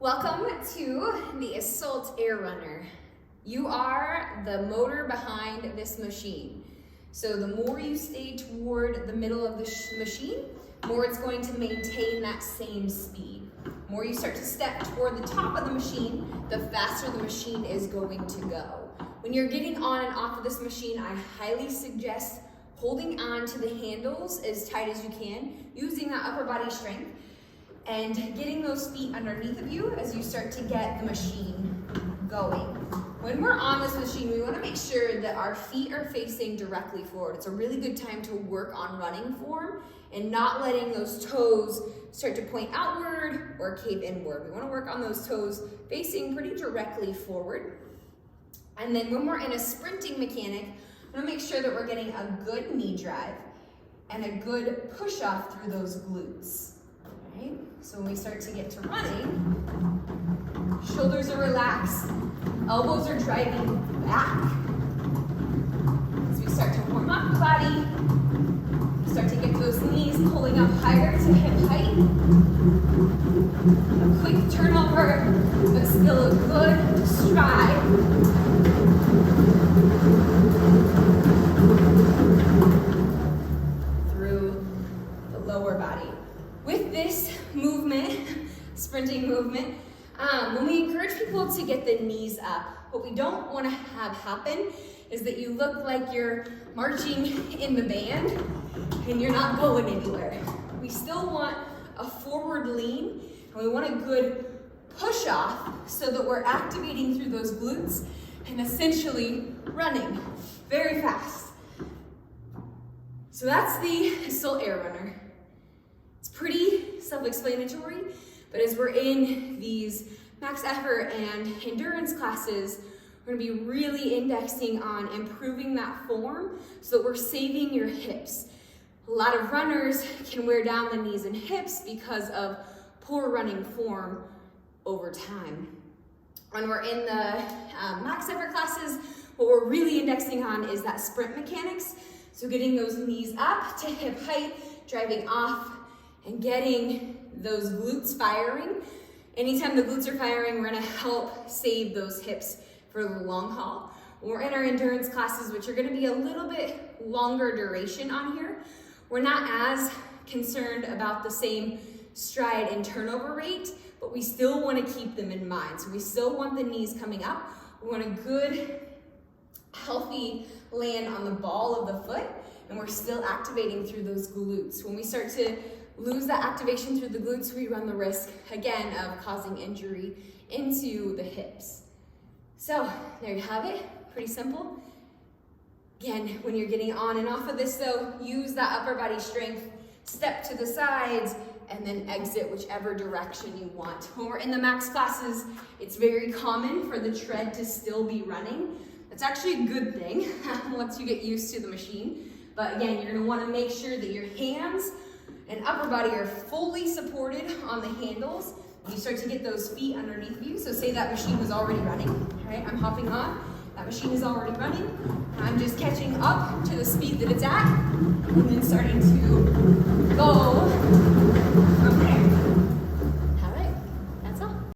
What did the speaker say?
Welcome to the Assault AirRunner. You are the motor behind this machine. So the more you stay toward the middle of the machine, more it's going to maintain that same speed. The more you start to step toward the top of the machine, the faster the machine is going to go. When you're getting on and off of this machine, I highly suggest holding on to the handles as tight as you can, using that upper body strength, and getting those feet underneath of you as you start to get the machine going. When we're on this machine, we want to make sure that our feet are facing directly forward. It's a really good time to work on running form and not letting those toes start to point outward or cave inward. We want to work on those toes facing pretty directly forward. And then when we're in a sprinting mechanic, we want to make sure that we're getting a good knee drive and a good push off through those glutes. Right? So when we start to get to running, shoulders are relaxed, elbows are driving back. As we start to warm up the body, start to get those knees pulling up higher to hip height. A quick turnover, but still a good stride. Through the lower body. With this movement, sprinting movement, when we encourage people to get the knees up, what we don't want to have happen is that you look like you're marching in the band and you're not going anywhere. We still want a forward lean, and we want a good push off so that we're activating through those glutes and essentially running very fast. So that's the Assault AirRunner. It's pretty self-explanatory, but as we're in these max effort and endurance classes, we're going to be really indexing on improving that form so that we're saving your hips. A lot of runners can wear down the knees and hips because of poor running form over time. When we're in the max effort classes, what we're really indexing on is that sprint mechanics. So getting those knees up to hip height, driving off, and getting those glutes firing. Anytime the glutes are firing, we're gonna help save those hips for the long haul. When we're in our endurance classes, which are gonna be a little bit longer duration on here, we're not as concerned about the same stride and turnover rate, but we still wanna keep them in mind. So we still want the knees coming up. We want a good, healthy land on the ball of the foot, and we're still activating through those glutes. When we start to lose that activation through the glutes, we run the risk, again, of causing injury into the hips. So, there you have it, pretty simple. Again, when you're getting on and off of this though, use that upper body strength, step to the sides, and then exit whichever direction you want. When we're in the max classes, it's very common for the tread to still be running. That's actually a good thing once you get used to the machine. But again, you're gonna wanna make sure that your hands and upper body are fully supported on the handles. You start to get those feet underneath you. So say that machine was already running, all right? I'm hopping on, that machine is already running. I'm just catching up to the speed that it's at, and then starting to go